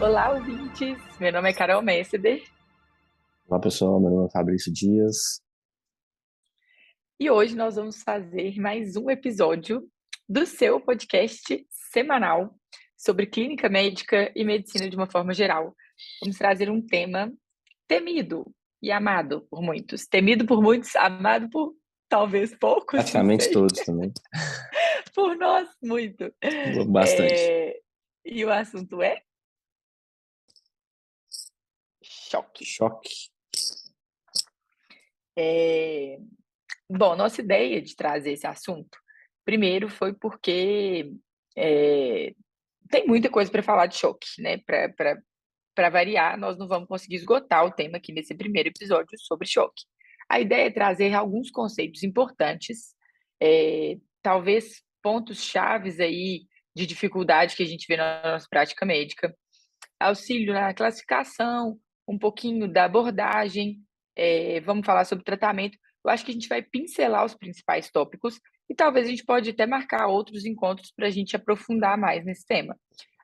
Olá, ouvintes! Meu nome é Carol Messeder Olá pessoal, meu nome é Fabrício Dias. e hoje nós vamos fazer mais um episódio do seu podcast semanal sobre clínica médica e medicina de uma forma geral. Vamos trazer um tema temido e amado por muitos. Temido por muitos, amado por talvez poucos, não Praticamente sei. todos também, Por nós, muito. bastante. E o assunto é choque. Choque. É, Bom, nossa ideia de trazer esse assunto, primeiro foi porque é, tem muita coisa para falar de choque, né? Para variar, nós não vamos conseguir esgotar o tema aqui nesse primeiro episódio sobre choque. A ideia é trazer alguns conceitos importantes, talvez pontos chaves aí de dificuldade que a gente vê na nossa prática médica, auxílio na classificação, um pouquinho da abordagem, vamos falar sobre tratamento. Eu acho que a gente vai pincelar os principais tópicos e talvez a gente pode até marcar outros encontros para a gente aprofundar mais nesse tema.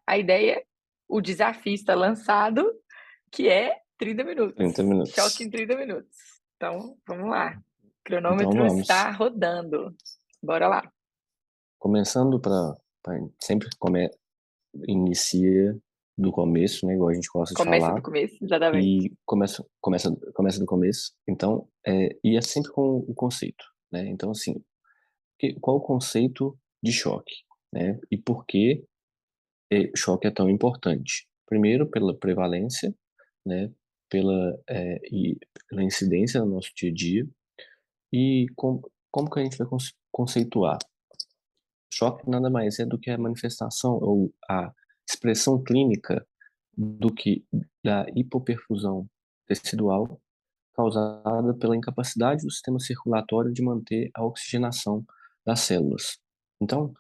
A ideia, o desafio está lançado, que é 30 minutos. 30 Choque minutos. em 30 minutos. Então, vamos lá. O Então cronômetro vamos. está rodando. Bora lá. Começando para sempre inicia do começo, né, igual a gente gosta de Começa do falar, começo, exatamente. e começa do começo. Então, e é sempre com o conceito, né? Então assim, qual o conceito de choque, né? E por que choque é tão importante? Primeiro pela prevalência, né? E pela incidência no nosso dia a dia. E como que a gente vai conceituar? Choque nada mais é do que a manifestação ou a expressão clínica do que da hipoperfusão tecidual causada pela incapacidade do sistema circulatório de manter a oxigenação das células. Então,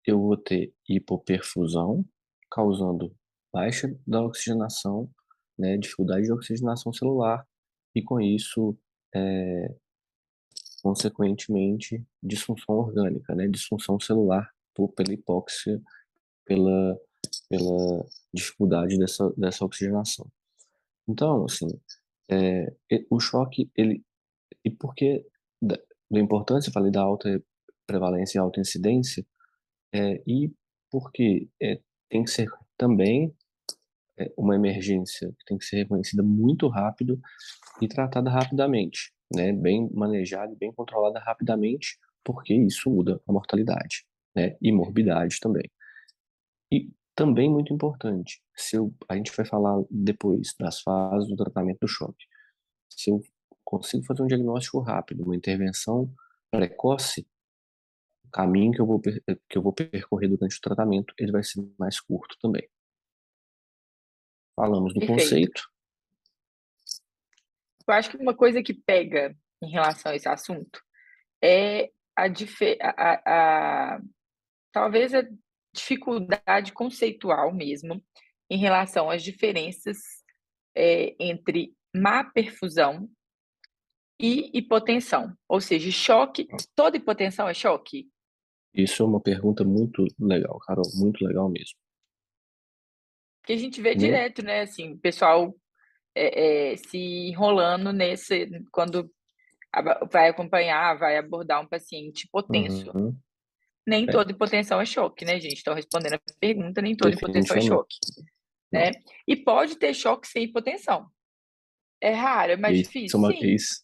eu vou ter hipoperfusão causando baixa da oxigenação, né, dificuldade de oxigenação celular e com isso é, consequentemente, disfunção orgânica, né? Disfunção celular pela hipóxia, pela, pela dificuldade dessa oxigenação. Então, assim, o choque, e por que da importância, eu falei da alta prevalência e alta incidência, e porque tem que ser também uma emergência que tem que ser reconhecida muito rápido e tratada rapidamente, né? Bem manejada e bem controlada rapidamente, porque isso muda a mortalidade, né? E morbidade também. E também muito importante, a gente vai falar depois das fases do tratamento do choque. Se eu consigo fazer um diagnóstico rápido, uma intervenção precoce, o caminho que eu vou percorrer durante o tratamento, ele vai ser mais curto também. Falamos do Perfeito. conceito. Eu acho que uma coisa que pega em relação a esse assunto é talvez a dificuldade conceitual mesmo em relação às diferenças entre má perfusão e hipotensão. Ou seja, choque, toda hipotensão é choque? Isso é uma pergunta muito legal, Carol, muito legal mesmo. Que a gente vê Nem, direto, né? Assim, o pessoal se enrolando nesse quando vai acompanhar, vai abordar um paciente hipotenso. uhum, Nem é, toda hipotensão é choque, né, gente? Então, respondendo a pergunta, nem toda hipotensão é definitivamente choque, não. né? E pode ter choque sem hipotensão. É raro, é mais E isso é difícil?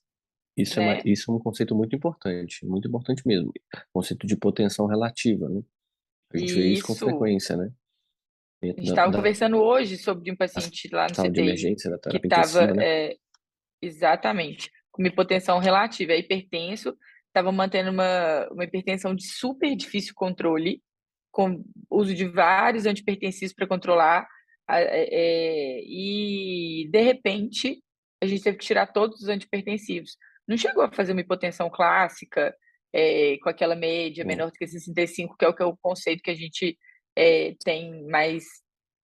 Sim, né? isso é um conceito muito importante mesmo. Conceito de hipotensão relativa, né? A gente vê isso com Isso. frequência, né? A Dentro gente estava da conversando hoje sobre um paciente lá no sala de CTI emergência, da que terapia estava intensiva, né? exatamente com uma hipotensão relativa, é hipertenso, estava mantendo uma hipertensão de super difícil controle, com uso de vários antipertensivos para controlar, e de repente a gente teve que tirar todos os antipertensivos. Não chegou a fazer uma hipotensão clássica, com aquela média Não. menor do que 65, que é o conceito que a gente tem mais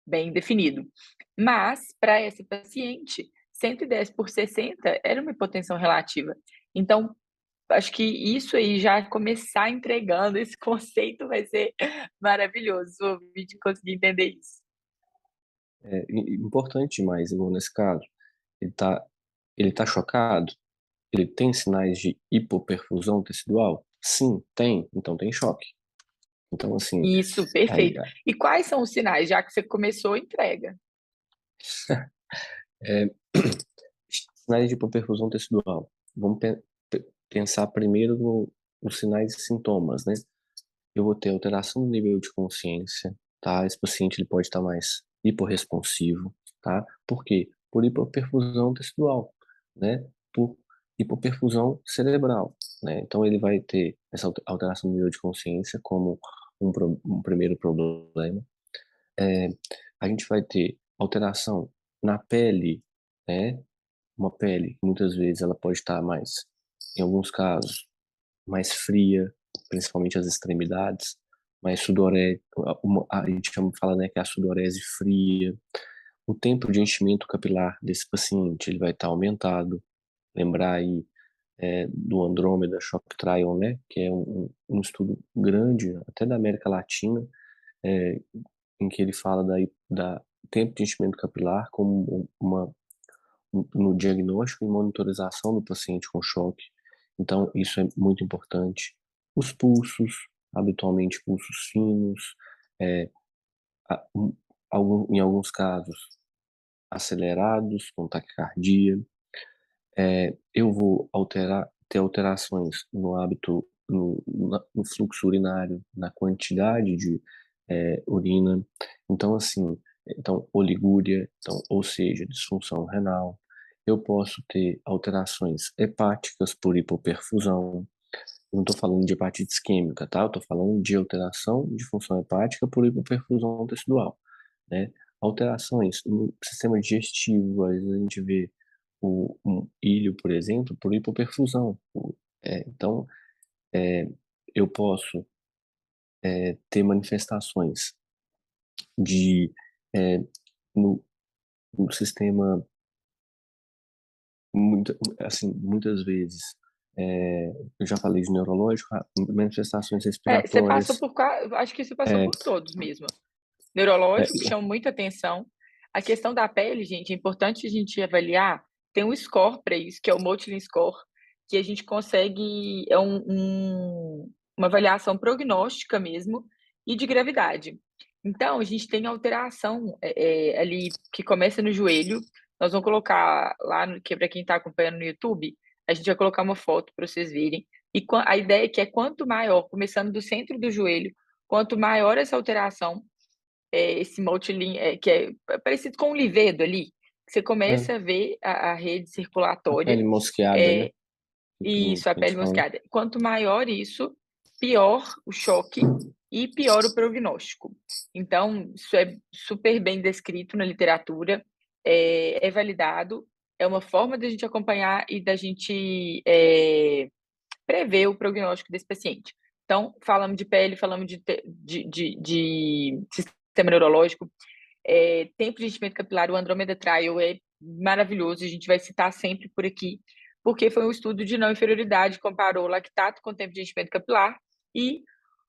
bem definido. Mas, para essa paciente, 110 por 60 era uma hipotensão relativa. Então, acho que isso aí já começar entregando esse conceito vai ser maravilhoso, o vídeo conseguir entender isso. Importante demais, igual nesse caso. Ele tá, ele tá chocado? Ele tem sinais de hipoperfusão tecidual? Sim, tem. Então tem choque. Então, assim, Isso, aí, perfeito. E quais são os sinais? Já que você começou, entrega. é, sinais de hipoperfusão tecidual. Vamos pensar primeiro nos sinais e sintomas, né? Eu vou ter alteração no nível de consciência, tá? Esse paciente ele pode estar mais hiporresponsivo, tá? Por quê? Por hipoperfusão tecidual, né? Por hipoperfusão cerebral, né? Então ele vai ter essa alteração no nível de consciência como um primeiro problema. É, a gente vai ter alteração na pele, né? Uma pele que muitas vezes ela pode estar mais, em alguns casos, mais fria, principalmente as extremidades, mais sudorese, a gente fala, né, que é a sudorese fria. O tempo de enchimento capilar desse paciente, ele vai estar aumentado. Lembrar aí do Andrômeda Shock Trial, né, que é um estudo grande, até da América Latina, é, em que ele fala da tempo de enchimento capilar como no diagnóstico e monitorização do paciente com choque. Então, isso é muito importante. Os pulsos, habitualmente pulsos finos, é, a- um- em alguns casos acelerados, com taquicardia. Eu vou ter alterações no hábito, no fluxo urinário, na quantidade de urina. Então, assim, oligúria, então, ou seja, disfunção renal. Eu posso ter alterações hepáticas por hipoperfusão. Eu não estou falando de hepatite isquêmica, tá? Eu estou falando de alteração de função hepática por hipoperfusão tecidual, né? Alterações no sistema digestivo, às vezes a gente vê um ilho, por exemplo, por hipoperfusão. Então, é, eu posso ter manifestações de é, no, no sistema, muitas vezes, eu já falei de neurológico, manifestações Você passou respiratórias, por acho que você passou é, por todos mesmo. é, Neurológico, que chama muita atenção. A questão da pele, gente, é importante a gente avaliar. Tem um score para isso, que é o Motilin Score, que a gente consegue, é uma avaliação prognóstica mesmo e de gravidade. Então, a gente tem alteração ali que começa no joelho. Nós vamos colocar lá, que para quem está acompanhando no YouTube, a gente vai colocar uma foto para vocês verem. E a ideia é que é quanto maior, começando do centro do joelho, quanto maior essa alteração, esse multilin, que é parecido com um livedo ali, que você é, começa a ver a rede a circulatória, pele mosqueada, né? é, isso, a Que a gente pele fala. mosqueada. Quanto maior isso, pior o choque e pior o prognóstico. Então, isso é super bem descrito na literatura, é validado, é uma forma da gente acompanhar e da gente prever o prognóstico desse paciente. Então, falamos de pele, falamos de sistema neurológico, tempo de enchimento capilar, o Andromeda Trial é maravilhoso, a gente vai citar sempre por aqui, porque foi um estudo de não inferioridade, comparou lactato com tempo de enchimento capilar e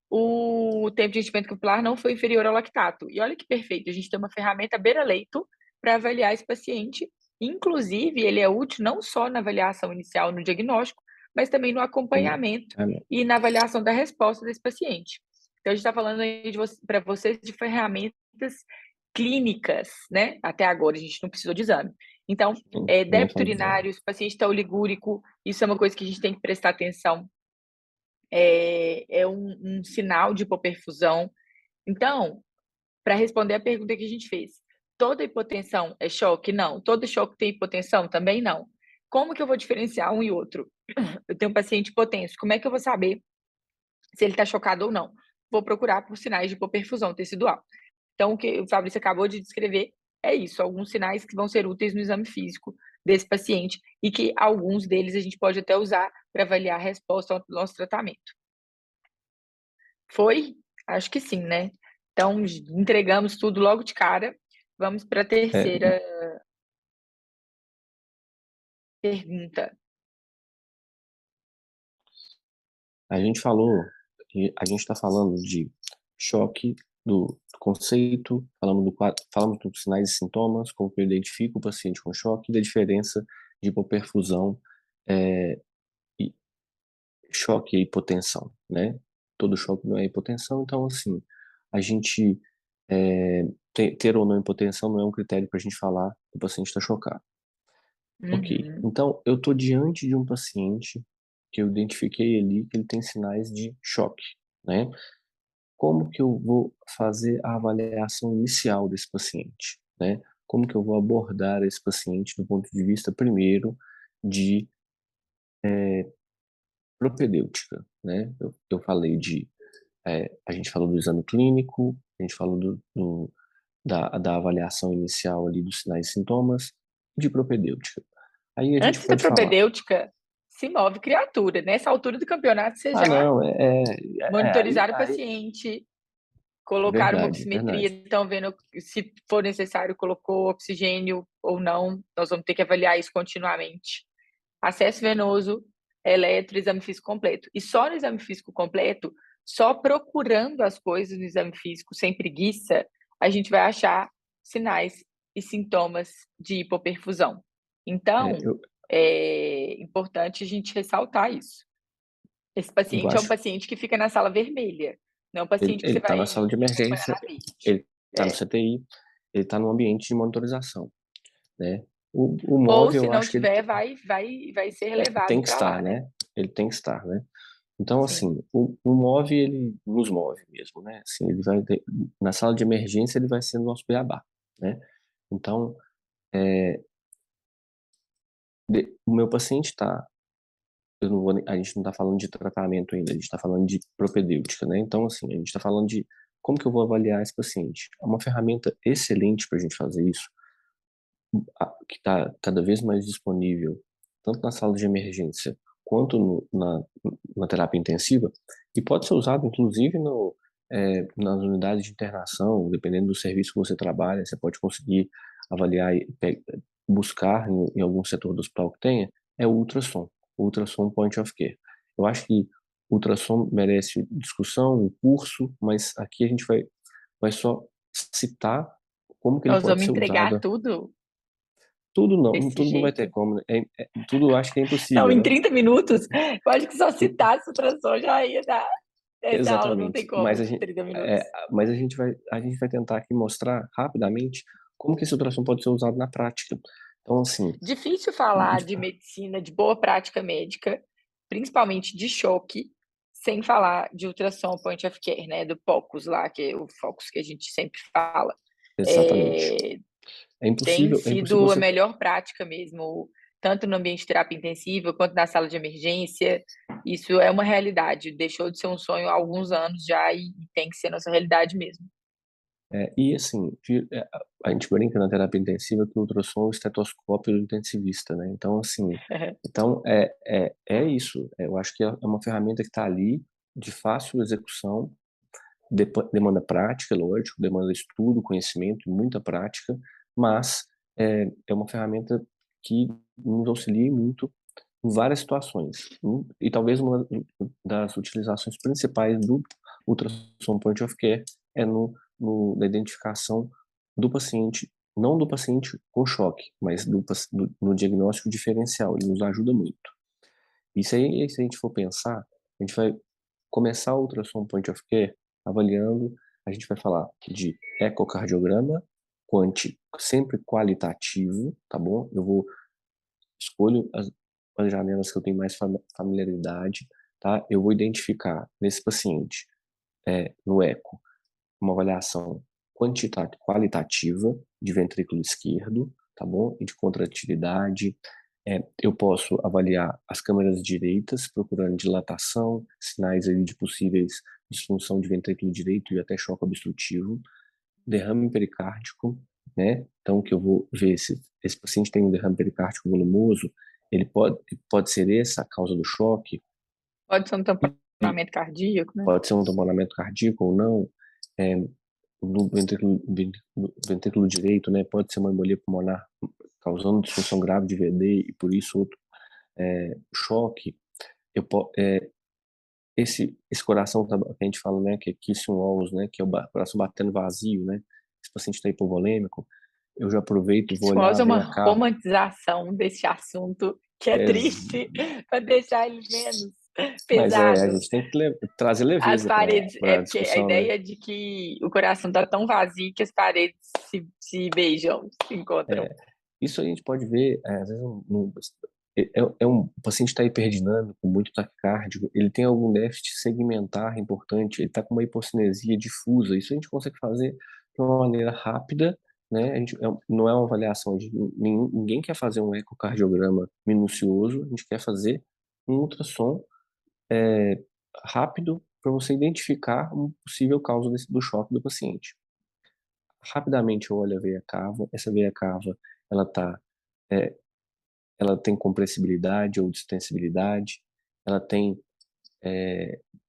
o tempo de enchimento capilar não foi inferior ao lactato. E olha que perfeito, a gente tem uma ferramenta beira-leito para avaliar esse paciente. Inclusive, ele é útil não só na avaliação inicial, no diagnóstico, mas também no acompanhamento É, né? e na avaliação da resposta desse paciente. Então, a gente está falando aí para vocês de ferramentas clínicas, né? Até agora, a gente não precisou de exame. Então, Nem débito falo de nada. urinário, se o paciente está oligúrico, isso é uma coisa que a gente tem que prestar atenção, é um sinal de hipoperfusão. Então, para responder a pergunta que a gente fez, toda hipotensão é choque? Não. Todo choque tem hipotensão? Também não. Como que eu vou diferenciar um e outro? Eu tenho um paciente hipotenso, como é que eu vou saber se ele está chocado ou não? Vou procurar por sinais de hipoperfusão tecidual. Então, o que o Fabrício acabou de descrever é isso, alguns sinais que vão ser úteis no exame físico desse paciente e que alguns deles a gente pode até usar para avaliar a resposta ao nosso tratamento. Foi? Acho que sim, né? Então, entregamos tudo logo de cara. Vamos para a É, terceira. pergunta. A gente falou, a gente está falando de choque, do conceito, falamos dos sinais e sintomas, como que eu identifico o paciente com choque, da diferença de hipoperfusão, e choque e hipotensão, né? Todo choque não é hipotensão, então, assim, a gente ter ou não hipotensão não é um critério para a gente falar que o paciente está chocado. Ok. Uhum, Então, eu estou diante de um paciente que eu identifiquei ali que ele tem sinais de choque, né? Como que eu vou fazer a avaliação inicial desse paciente, né? Como que eu vou abordar esse paciente do ponto de vista, primeiro, de propedêutica, né? Eu falei a gente falou do exame clínico, a gente falou da avaliação inicial ali dos sinais e sintomas, de propedêutica. Aí a gente antes da pode falar, propedêutica, se move criatura. Nessa altura do campeonato, você ah, já não, monitorizaram o paciente, colocaram uma verdade, oximetria, verdade. estão vendo se for necessário, colocou oxigênio ou não. Nós vamos ter que avaliar isso continuamente. Acesso venoso, eletro, exame físico completo. E só no exame físico completo, só procurando as coisas no exame físico, sem preguiça, a gente vai achar sinais e sintomas de hipoperfusão. É, Então, é importante a gente ressaltar isso. Esse eu paciente é um acho, paciente que fica na sala vermelha, não é um ele paciente que você está na vai sala de acompanhar emergência, na rede. ele está no É. CTI, ele está no ambiente de monitorização, né? O Ou móvel, se eu não acho que ele tiver, vai ser tem relevado que para estar, lá, né? né? Ele tem que estar, né? Então, Sim. assim, o move, ele nos move mesmo, né? Assim, na sala de emergência, ele vai ser o nosso beabá, né? Então, o meu paciente está, eu não vou, a gente não está falando de tratamento ainda, a gente está falando de propedêutica, né? Então, assim, a gente está falando de como que eu vou avaliar esse paciente. É uma ferramenta excelente para a gente fazer isso, que está cada vez mais disponível, tanto na sala de emergência quanto na terapia intensiva, e pode ser usado, inclusive, nas unidades de internação, dependendo do serviço que você trabalha, você pode conseguir avaliar e buscar em algum setor do hospital que tenha, é o ultrassom point of care. Eu acho que o ultrassom merece discussão, um curso, mas aqui a gente vai só citar como que ele Nós pode vamos ser entregar usado. tudo desse Tudo não vai ter jeito. como, né? Tudo eu acho que é Não, impossível, em né? 30 minutos, eu acho que só Tu- citasse o ultrassom já ia dar essa aula, não tem exatamente. como, 30 minutos. Mas a gente vai tentar aqui mostrar rapidamente como que esse ultrassom pode ser usado na prática. Então, assim, Difícil falar de medicina, de boa prática médica, principalmente de choque, sem falar de ultrassom point of care, né, do POCUS lá, que é o Focus que a gente sempre fala. exatamente. É, tem É impossível sido a você, melhor prática mesmo, tanto no ambiente de terapia intensiva quanto na sala de emergência. Isso é uma realidade. Deixou de ser um sonho há alguns anos já e tem que ser nossa realidade mesmo. e assim, a gente brinca na terapia intensiva que o ultrassom é o estetoscópio do intensivista, né? Então, assim, então é isso. Eu acho que é uma ferramenta que está ali, de fácil execução, demanda prática, lógico, demanda estudo, conhecimento, muita prática, mas é uma ferramenta que nos auxilia muito em várias situações. E talvez uma das utilizações principais do ultrassom point of care é na identificação do paciente, não do paciente com choque, mas no diagnóstico diferencial. Ele nos ajuda muito. Isso aí, se a gente for pensar, a gente vai começar o ultrassom point of care avaliando, a gente vai falar de ecocardiograma, sempre qualitativo, tá bom? Escolho as janelas que eu tenho mais familiaridade, tá? Eu vou identificar nesse paciente, no eco, uma avaliação qualitativa de ventrículo esquerdo, tá bom? E de contratilidade. Eu posso avaliar as câmeras direitas, procurando dilatação, sinais aí de possíveis disfunção de ventrículo direito e até choque obstrutivo, derrame pericárdico, né? Então, que eu vou ver se esse paciente tem um derrame pericárdico volumoso, ele pode ser essa a causa do choque, Pode ser um e tamponamento cardíaco, né? pode ser um tamponamento cardíaco ou não, é, no ventrículo direito, né? Pode ser uma embolia pulmonar causando disfunção grave de VD e por isso outro choque, esse coração que a gente fala, né, que é Kiss Walls, né, que é o coração batendo vazio, né, esse paciente está hipovolêmico, eu já aproveito e vou Isso olhar a mostra uma veia cava. romantização desse assunto que é triste, para deixar ele menos Mas a pesado. gente tem que trazer As leveza paredes, para é a porque a discussão, né? ideia de que o coração está tão vazio que as paredes se beijam, se encontram. Isso a gente pode ver, às vezes, o paciente está hiperdinâmico, muito taquicárdico, ele tem algum déficit segmentar importante, ele está com uma hipocinesia difusa. Isso a gente consegue fazer de uma maneira rápida, né? Não é uma avaliação de ninguém quer fazer um ecocardiograma minucioso, a gente quer fazer um ultrassom rápido para você identificar uma possível causa do choque do paciente. Rapidamente eu olho a veia cava, essa veia cava, ela tá, é, ela tem compressibilidade ou distensibilidade, ela tem,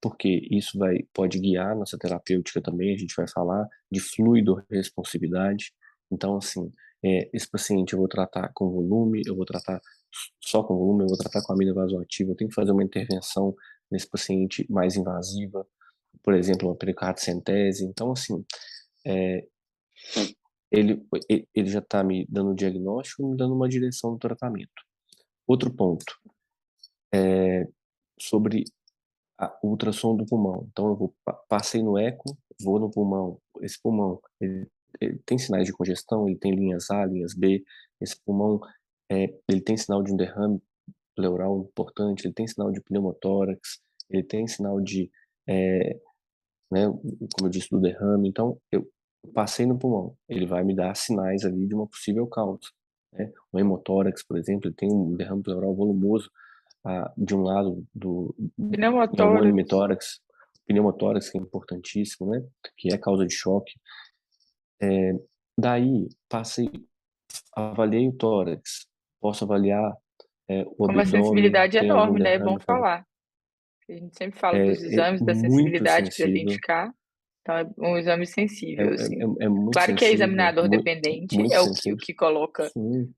porque isso pode guiar nossa terapêutica também, a gente vai falar de fluido responsividade. Então, assim, esse paciente eu vou tratar com volume, eu vou tratar só com volume, eu vou tratar com amina vasoativa, eu tenho que fazer uma intervenção nesse paciente mais invasiva, por exemplo, uma pericardicentese. Então, assim, é, ele já está me dando um diagnóstico, me dando uma direção do tratamento. Outro ponto, sobre o ultrassom do pulmão. Então, eu passei no eco, vou no pulmão. Esse pulmão, ele tem sinais de congestão, ele tem linhas A, linhas B. Esse pulmão, ele tem sinal de um derrame pleural importante, ele tem sinal de pneumotórax, ele tem sinal de, né, como eu disse, do derrame. Então, eu passei no pulmão, ele vai me dar sinais ali de uma possível causa, né? O hemotórax, por exemplo, ele tem um derrame pleural volumoso de um lado em algum Pneumotórax. pneumotórax, que é importantíssimo, né? Que é causa de choque. Daí, avaliei o tórax, posso avaliar o Com uma abdômen, sensibilidade tem algum enorme, né? É bom derrame, falar. A gente sempre fala dos é exames, da muito sensibilidade para sensível, identificar. Então, é um exame é, sensível, assim. é, é muito Claro que é sensível, examinador dependente, muito é o sensível. que coloca Sim,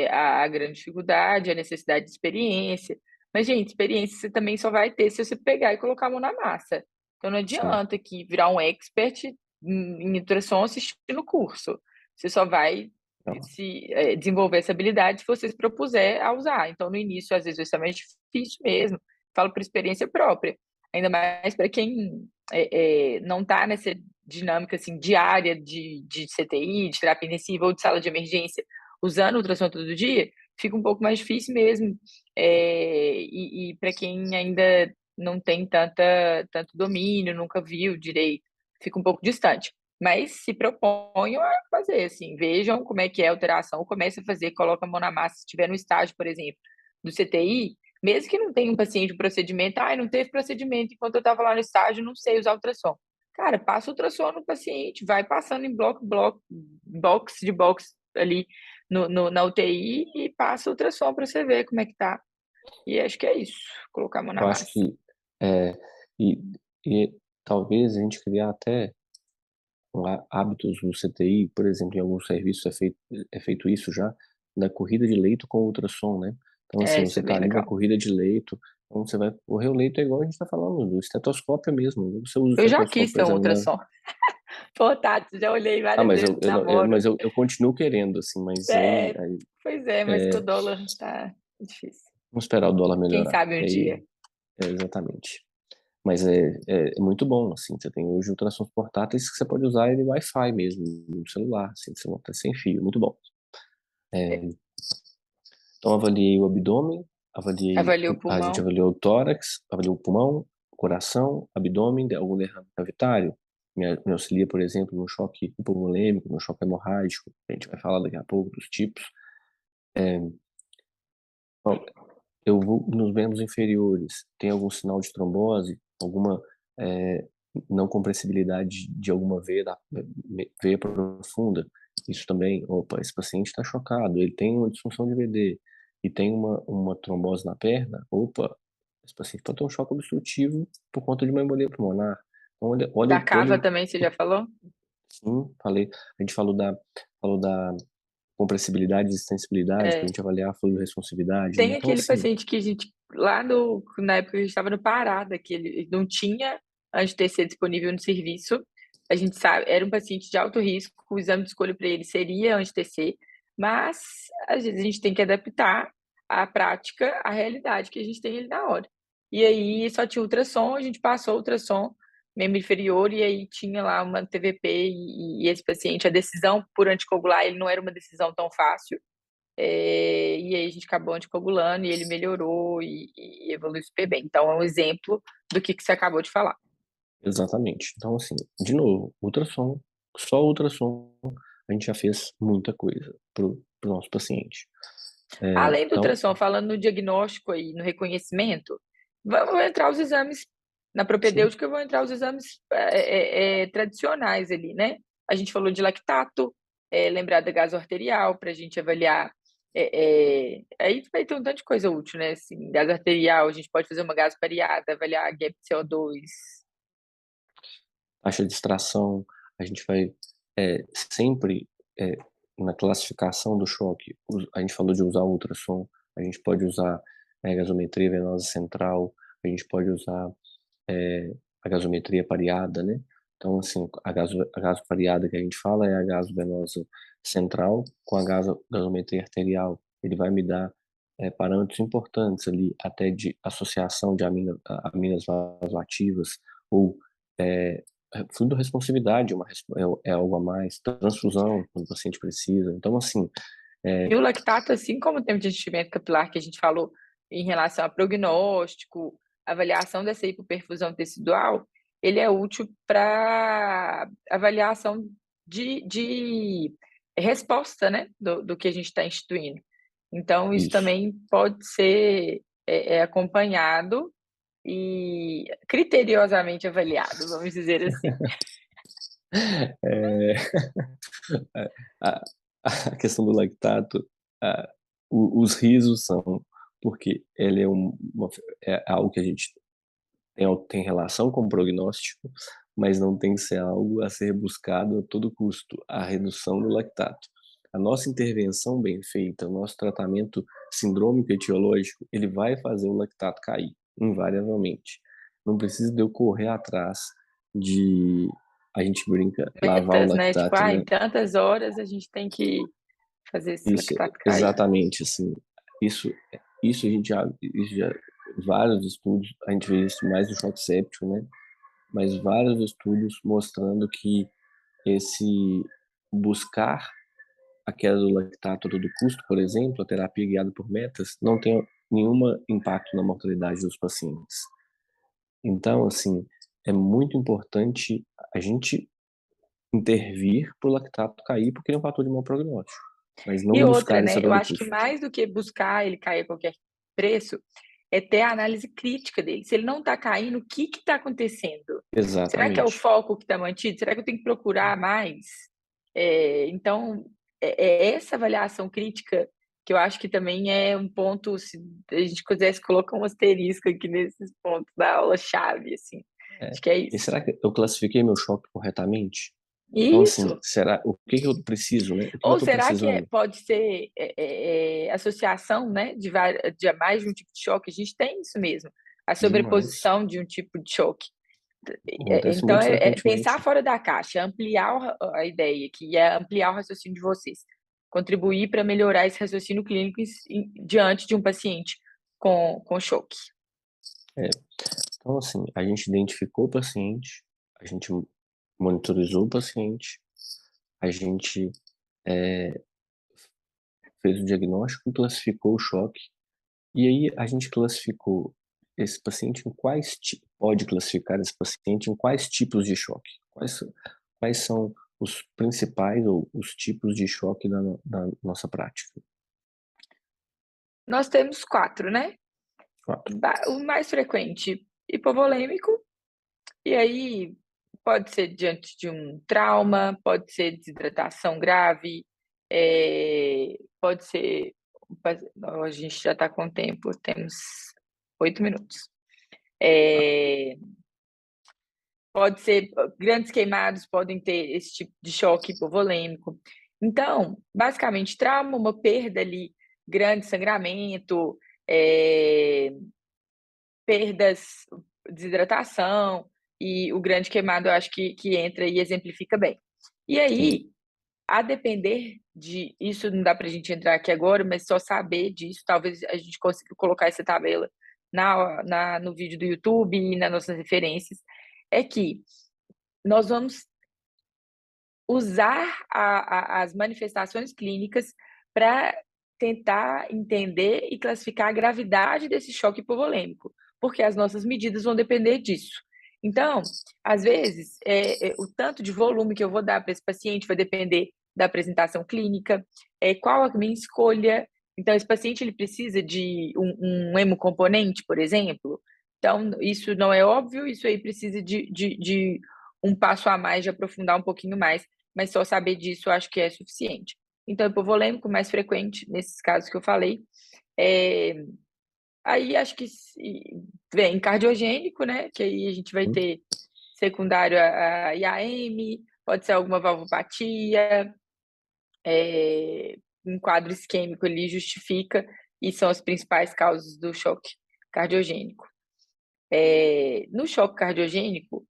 a grande dificuldade, a necessidade de experiência. Mas, gente, experiência você também só vai ter se você pegar e colocar a mão na massa. Então, não sim. adianta que virar um expert em ultrassom assistindo o curso. Você só vai Então, desenvolver essa habilidade se você se propuser a usar. Então, no início, às vezes, isso é mais difícil mesmo. Falo por experiência própria. Ainda mais para quem não está nessa dinâmica assim, diária de CTI, de terapia intensiva ou de sala de emergência, usando ultrassom todo dia, fica um pouco mais difícil mesmo. E para quem ainda não tem tanto domínio, nunca viu direito, fica um pouco distante. Mas se proponham a fazer, assim, vejam como é que é a alteração, comece a fazer, coloca a mão na massa, se estiver no estágio, por exemplo, do CTI, mesmo que não tenha um paciente de procedimento, não teve procedimento enquanto eu estava lá no estágio, não sei usar ultrassom. Cara, passa o ultrassom no paciente, vai passando em box de box ali na UTI e passa o ultrassom para você ver como é que tá. E acho que é isso, colocar a mão na eu acho massa. que é, e, e talvez a gente criar até hábitos no CTI, por exemplo, em alguns serviços é feito isso já, da corrida de leito com ultrassom, né? Então, assim, Isso você é está bem ali na legal. corrida de leito, então você vai correr o leito é igual a gente está falando, do estetoscópio mesmo. Você usa o Eu já quis estetoscópio ter para um examinar. ultrassom portátil, já olhei Ah, várias mas vezes, eu, eu, não- eu- namoro. mas eu continuo querendo, assim, mas aí, É, pois é, mas com o dólar tá difícil. vamos esperar o dólar Quem melhorar. sabe E um aí, dia. exatamente. Mas é muito bom, assim, você tem hoje ultrassons portáteis que você pode usar ele Wi-Fi mesmo, no celular, assim, você monta sem fio, muito bom. É, Então, avaliei o abdômen, avalia o a gente pulmão. avaliou o tórax, avaliou o pulmão, o coração, abdômen, algum derrame cavitário. Me auxilia, por exemplo, no choque hipovolêmico, no choque hemorrágico. A gente vai falar daqui a pouco dos tipos. Bom, eu vou nos membros inferiores. Tem algum sinal de trombose? Alguma é, não compressibilidade de alguma veia profunda? Isso também, opa, esse paciente está chocado, ele tem uma disfunção de VD e tem uma trombose na perna, opa, esse paciente pode ter um choque obstrutivo por conta de uma embolia pulmonar. Então, Da cava também, você já falou? sim, falei, a gente falou da compressibilidade e extensibilidade para a É. gente avaliar a fluido-responsividade, né? Tem Então, aquele assim, paciente que a gente, lá no, na época que a gente estava no Pará, que ele não tinha anti-TC disponível no serviço, a gente sabe, era um paciente de alto risco, o exame de escolha para ele seria anti-TC, mas às vezes a gente tem que adaptar a prática à realidade que a gente tem ali na hora. E aí só tinha ultrassom, a gente passou o ultrassom membro inferior e aí tinha lá uma TVP e esse paciente, a decisão por anticoagular, ele não era uma decisão tão fácil, e aí a gente acabou anticoagulando e ele melhorou e evoluiu super bem. Então é um exemplo do que você acabou de falar. exatamente. Então, assim, de novo, ultrassom, só ultrassom, a gente já fez muita coisa pro nosso paciente. Além do Então, ultrassom, falando no diagnóstico e no reconhecimento, vão entrar os exames, na sim, propedêutica vão entrar os exames tradicionais ali, né? A gente falou de lactato, lembrar da gaso arterial para a gente avaliar. Aí vai ter um tanto de coisa útil, né? Assim, gaso arterial, a gente pode fazer uma gaso pareada, avaliar gap CO2. taxa de extração, a gente vai sempre na classificação do choque, a gente falou de usar ultrassom, a gente pode usar gasometria venosa central, a gente pode usar a gasometria pareada, né? Então, assim, a gaso pareada que a gente fala é a gaso venosa central com a gasometria arterial. Ele vai me dar parâmetros importantes ali, até de associação de aminas vasoativas ou é, fluidorresponsividade, é algo a mais, transfusão, quando o paciente precisa. Então, assim, E o lactato, assim como o tempo de enchimento capilar que a gente falou em relação a prognóstico, avaliação dessa hipoperfusão tecidual, ele é útil para avaliação de resposta, né, do que a gente está instituindo. Então, isso isso. também pode ser acompanhado e criteriosamente avaliado, vamos dizer assim. É, a, a questão do lactato, a, os risos são porque ele é algo que a gente tem relação com o prognóstico, mas não tem que ser algo a ser buscado a todo custo, a redução do lactato. A nossa intervenção bem feita, o nosso tratamento sindrômico etiológico, ele vai fazer o lactato cair, invariavelmente. Não precisa de eu correr atrás de, a gente brinca, lavar o Metas, né? Tipo, lactato, em né? tantas horas a gente tem que fazer esse Isso, lactato cair. exatamente, assim, isso, isso a gente vários estudos, a gente vê isso mais no choque séptico, né? Mas vários estudos mostrando que esse buscar a queda do lactato a todo custo, por exemplo, a terapia guiada por metas, não tem nenhum impacto na mortalidade dos pacientes. Então, assim, é muito importante a gente intervir para o lactato cair, porque ele é um fator de mau prognóstico, mas E não outra, buscar isso a né? Eu todo acho que custo. mais do que buscar ele cair a qualquer preço, é ter a análise crítica dele. Se ele não está caindo, o que está acontecendo? Será que é o Exatamente. foco que está mantido? Será que eu tenho que procurar mais? Então, é essa avaliação crítica que eu acho que também é um ponto, se a gente pudesse colocar um asterisco aqui nesses pontos da aula-chave, assim. É. Acho que é E isso. será que eu classifiquei meu choque corretamente? Então, assim, Isso. será o que que eu preciso, né? O que que eu Ou estou será que precisando? pode ser associação, né, de mais de um tipo de choque? A gente tem isso mesmo, a Demais. sobreposição de um tipo de choque. Acontece Então, muito pensar frequentemente. fora da caixa, ampliar a ideia, que é ampliar o raciocínio de vocês, contribuir para melhorar esse raciocínio clínico diante de um paciente com choque. É. Então, assim, a gente identificou o paciente, a gente monitorizou o paciente, a gente fez o diagnóstico e classificou o choque. E aí a gente classificou esse paciente em pode classificar esse paciente em quais tipos de choque? Quais são os principais ou os tipos de choque da nossa prática? Nós temos 4, né? Quatro. O mais frequente, hipovolêmico, e aí pode ser diante de um trauma, pode ser desidratação grave, pode ser. A gente já está com tempo, temos 8 minutos. Pode ser grandes queimados, podem ter esse tipo de choque hipovolêmico. Então, basicamente, trauma, uma perda ali, grande sangramento, eh, perdas, desidratação e o grande queimado eu acho que entra e exemplifica bem. E Sim. aí, a depender de isso não dá para a gente entrar aqui agora, mas só saber disso, talvez a gente consiga colocar essa tabela no vídeo do YouTube e nas nossas referências, é que nós vamos usar as manifestações clínicas para tentar entender e classificar a gravidade desse choque hipovolêmico, porque as nossas medidas vão depender disso. Então, às vezes, o tanto de volume que eu vou dar para esse paciente vai depender da apresentação clínica, qual a minha escolha. Então, esse paciente ele precisa de um hemocomponente, por exemplo. Então, isso não é óbvio, isso aí precisa de um passo a mais, de aprofundar um pouquinho mais, mas só saber disso eu acho que é suficiente. Então, hipovolêmico, mais frequente nesses casos que eu falei. É, aí acho que vem cardiogênico, né? Que aí a gente vai Hum. ter secundário a IAM, pode ser alguma valvopatia, um quadro isquêmico ali justifica, e são as principais causas do choque cardiogênico. No choque cardiogênico,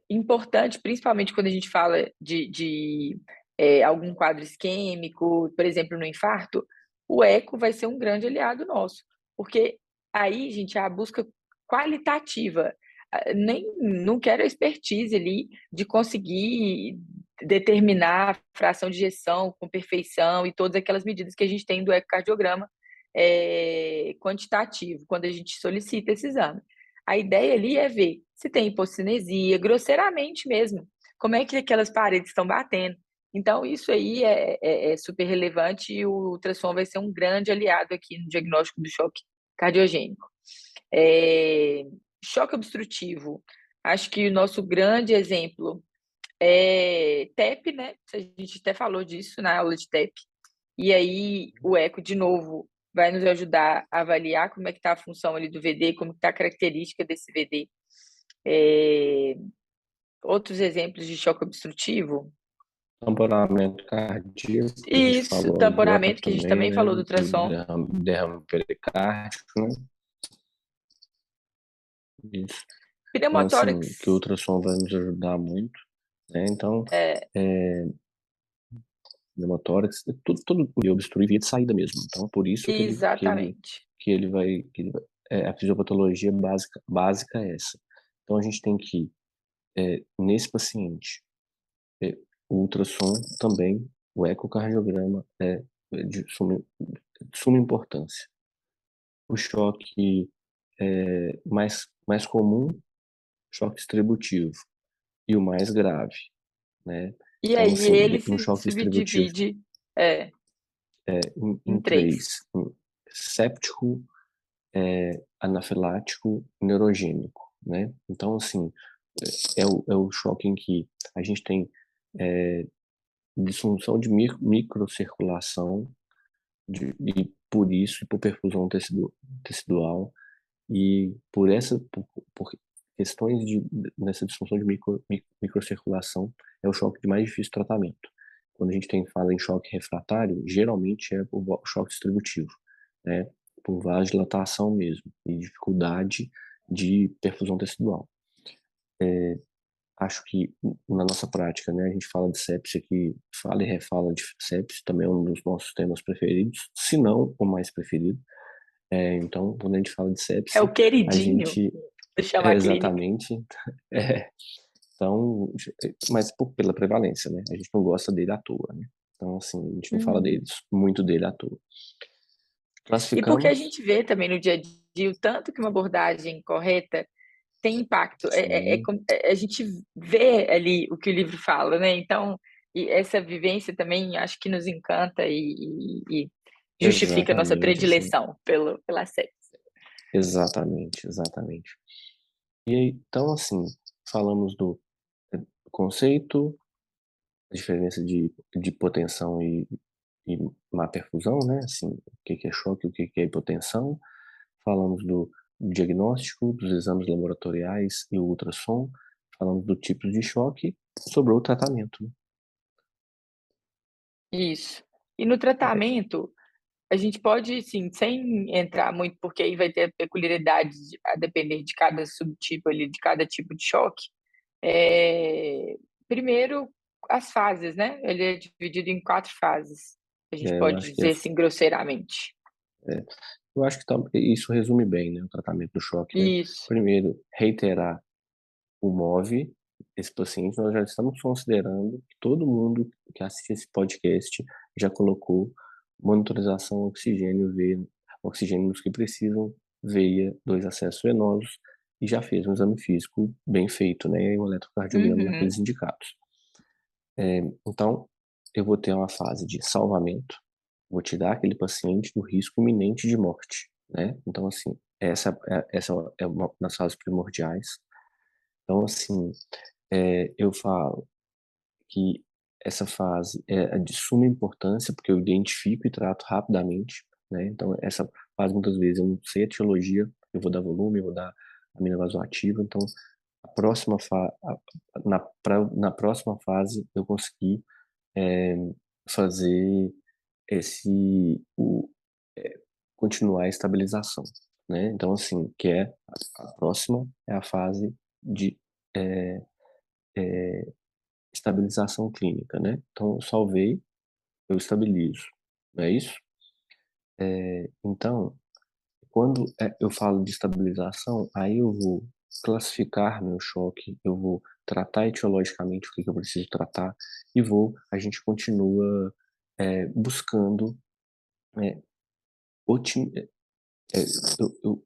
importante, principalmente quando a gente fala de algum quadro isquêmico, por exemplo, no infarto, o eco vai ser um grande aliado nosso, porque aí, gente, a busca qualitativa, nem não quero a expertise ali de conseguir determinar a fração de ejeção com perfeição e todas aquelas medidas que a gente tem do ecocardiograma quantitativo, quando a gente solicita esse exame. A ideia ali é ver se tem hipocinesia, grosseiramente mesmo, como é que aquelas paredes estão batendo. Então, isso aí é super relevante e o ultrassom vai ser um grande aliado aqui no diagnóstico do choque cardiogênico. É, choque obstrutivo. Acho que o nosso grande exemplo é TEP, né? A gente até falou disso na aula de TEP. E aí, o eco, de novo, vai nos ajudar a avaliar como é que está a função ali do VD, como está a característica desse VD. Outros exemplos de choque obstrutivo? Tamponamento cardíaco, que a gente Isso, falou agora tamponamento, que a gente também, também né? falou do Do ultrassom. derrame pericárdico, né? Isso. Então, assim, que o Pneumotórax, ultrassom vai nos ajudar muito, né? Então, é, pneumotórax, tudo podia obstruir via de saída mesmo. Então, por isso exatamente. a fisiopatologia básica é essa. Então, a gente tem que, nesse paciente, é, o ultrassom também, o ecocardiograma é de suma importância. O choque mais comum, choque distributivo, e o mais grave, né? E Então, aí assim, ele no se choque distributivo, subdivide é, em em três. três: séptico, anafilático, neurogênico, né? Então, assim, é o choque em que a gente tem disfunção de microcirculação, e por isso hipoperfusão tecidual, e por questões nessa disfunção de microcirculação, é o choque de mais difícil tratamento. Quando a gente fala em choque refratário, geralmente é o choque distributivo, né? Por vasodilatação mesmo, e dificuldade de perfusão tecidual. Acho que na nossa prática, né, a gente fala de sepse aqui, fala e refala de sepse, também é um dos nossos temas preferidos, se não o mais preferido. Então, quando a gente fala de É o sepse, a queridinho, gente chama a clínica. exatamente, é, então, mas pela prevalência, né? A gente não gosta dele à toa, né? Então, assim, a gente não fala Uhum. muito dele à toa. E porque a Classificamos, gente vê também no dia a dia o tanto que uma abordagem correta tem impacto. sim, A gente vê ali o que o livro fala, né? Então, e essa vivência também acho que nos encanta e justifica a nossa exatamente, assim, predileção pela série. exatamente. E aí, então, assim, falamos do conceito, a diferença de hipotensão e má perfusão, né? Assim, o que é choque, o que é hipotensão. Falamos do diagnóstico, dos exames laboratoriais e o ultrassom. Falamos do tipo de choque, sobrou o tratamento, né? Isso. E no É, tratamento, a gente pode, sim, sem entrar muito, porque aí vai ter peculiaridades a depender de cada subtipo ali, de cada tipo de choque. Eh, Primeiro, as fases, né, ele é dividido em 4 fases, a gente eu pode acho que dizer assim grosseiramente. é, eu acho que isso resume bem, né, o tratamento do choque, né. Isso. Primeiro, reiterar o MOV, esse paciente, nós já estamos considerando que todo mundo que assiste esse podcast já colocou monitorização oxigênio veia, oxigênio nos que precisam, veia, 2 acessos venosos, e já fez um exame físico bem feito, né, e um eletrocardiograma Uhum. naqueles indicados. Então, eu vou ter uma fase de salvamento, vou tirar aquele paciente do risco iminente de morte, né. Então, assim, essa é uma das fases primordiais. Então, assim, eu falo que essa fase é de suma importância, porque eu identifico e trato rapidamente, né, então essa fase muitas vezes eu não sei a etiologia, eu vou dar volume, eu vou dar amina vasoativa, então a próxima fa a na próxima fase eu consegui, eh, fazer esse continuar a estabilização, né, então assim, que é a próxima é a fase de, eh estabilização clínica, né. Então eu salvei, eu estabilizo, não é isso? Então, quando, eu falo de estabilização, aí eu vou classificar meu choque, eu vou tratar etiologicamente o que que eu preciso tratar e a gente continua, buscando, eh, otim eh, eu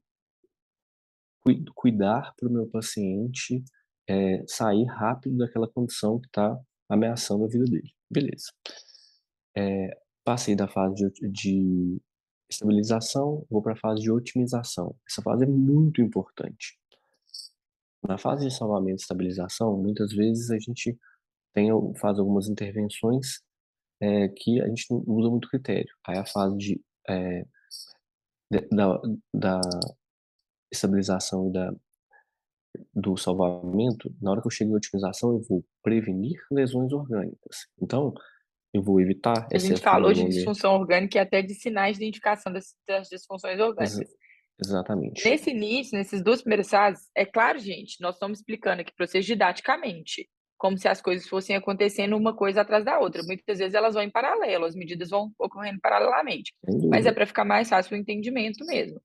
cuidar para o meu paciente, sair rápido daquela condição que está ameaçando a vida dele. Beleza. Passei da fase de estabilização, vou para a fase de otimização. Essa fase é muito importante. Na fase de salvamento e estabilização, muitas vezes a gente faz algumas intervenções, que a gente não usa muito critério. Aí a fase eh, da estabilização e do salvamento, na hora que eu chego em otimização, eu vou prevenir lesões orgânicas. Então, eu vou evitar A gente excesso de falou de volume. disfunção orgânica e até de sinais de identificação das disfunções Exa orgânicas. exatamente. Nesse início, nesses 2 primeiros fases, é claro, gente, nós estamos explicando aqui para vocês didaticamente, como se as coisas fossem acontecendo uma coisa atrás da outra. Muitas vezes elas vão em paralelo, as medidas vão ocorrendo paralelamente, Sem mas é dúvida. para ficar mais fácil o entendimento mesmo.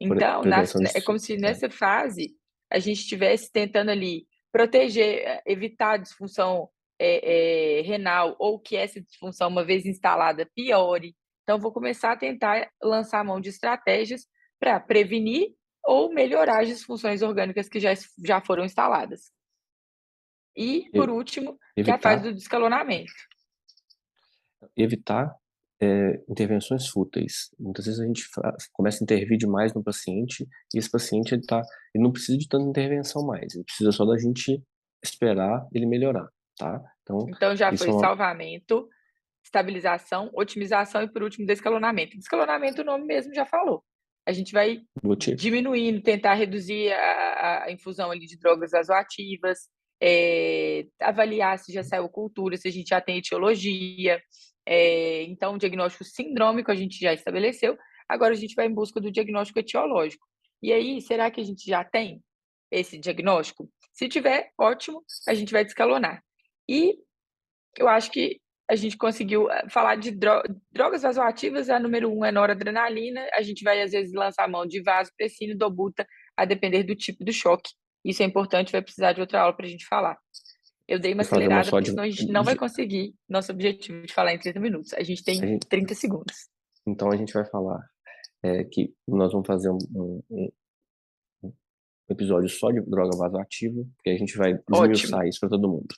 Então, Prevenção de é como se é, nessa fase a gente estivesse tentando ali proteger, evitar a disfunção renal ou que essa disfunção, uma vez instalada, piore. Então, vou começar a tentar lançar a mão de estratégias para prevenir ou melhorar as disfunções orgânicas que já foram instaladas. E, e por último, que é a fase evitar do descalonamento. evitar, intervenções fúteis. Muitas vezes a gente começa a intervir demais no paciente, e esse paciente ele não precisa de tanta intervenção mais, ele precisa só da gente esperar ele melhorar, tá. Então, Então, já isso foi é uma salvamento, estabilização, otimização e, por último, descalonamento. Descalonamento, o nome mesmo já falou. A gente vai motivo. diminuindo, tentar reduzir a infusão ali de drogas vasoativas, avaliar se já saiu cultura, se a gente já tem etiologia. Então, o diagnóstico sindrômico a gente já estabeleceu, agora a gente vai em busca do diagnóstico etiológico. E aí, será que a gente já tem esse diagnóstico? Se tiver, ótimo, a gente vai descalonar. E eu acho que a gente conseguiu falar de drogas vasoativas, a número 1 é noradrenalina, a gente vai às vezes lançar a mão de vasopressina e dobuta, a depender do tipo do choque. Isso é importante, vai precisar de outra aula para a gente falar. Eu dei uma E fazer uma acelerada, só porque senão a gente não vai conseguir nosso objetivo de falar em 30 minutos. A gente a tem gente 30 segundos. então a gente vai falar, que nós vamos fazer um episódio só de droga vasoativa, porque a gente vai Ótimo. esmiuçar isso para todo mundo.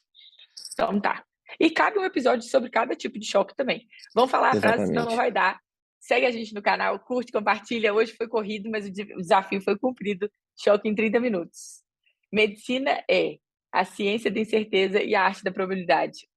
Então tá. E cabe um episódio sobre cada tipo de choque também. Vamos falar a frase, senão não Exatamente. vai dar. Segue a gente no canal, curte, compartilha. Hoje foi corrido, mas o desafio foi cumprido. Choque em 30 minutos. Medicina é a ciência da incerteza e a arte da probabilidade.